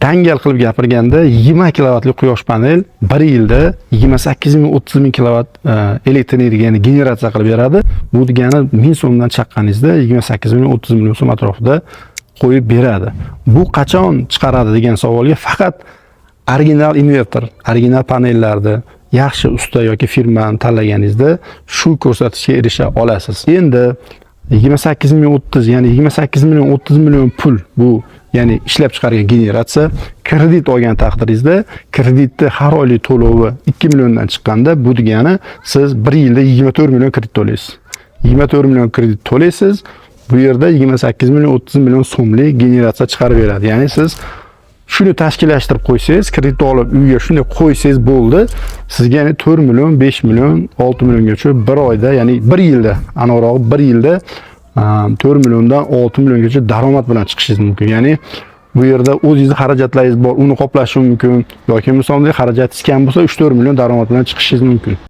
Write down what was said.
dangal qilib gapirganda 20 kilovatli quyosh panel 1 yilda 28 ming 30 ming kilovat elektr energiyani generatsiya qilib beradi. Bu degani 1000 so'mdan chaqqaningizda 28 million 30 million so'm atrofida qo'yib beradi. Bu qachon chiqaradi degan savolga faqat original invertor, original panellarni yaxshi usta yoki firmani tanlaganingizda shu ko'rsatkichga erisha olasiz. Endi 28 million 30, ya'ni 28 million 30 million pul bu, ya'ni ishlab chiqargan generatsiya. Kredit olgan taqdiringizda kreditni har oylik to'lovi 2 milliondan chiqqanda bu degani siz 1 yilda 24 million kredit to'laysiz. 24 million kredit to'laysiz. Bu yerda 28 million 30 million so'mlik generatsiya chiqarib beradi. Ya'ni siz shuni tashkillashtirib qo'ysangiz, kredit olib uyga shunday qo'ysangiz bo'ldi. Sizga ya'ni 4 million, 5 million, 6 milliongacha bir oyda, ya'ni 1 yilda, aniqrog'i 1 yilda 4 milliondan 6 milliongacha daromad bilan chiqishingiz mumkin. Ya'ni bu yerda o'zingizni xarajatlaringiz bor, uni qoplash mumkin yoki misolda xarajatingiz kam bo'lsa 3-4 million daromad bilan chiqishingiz mumkin.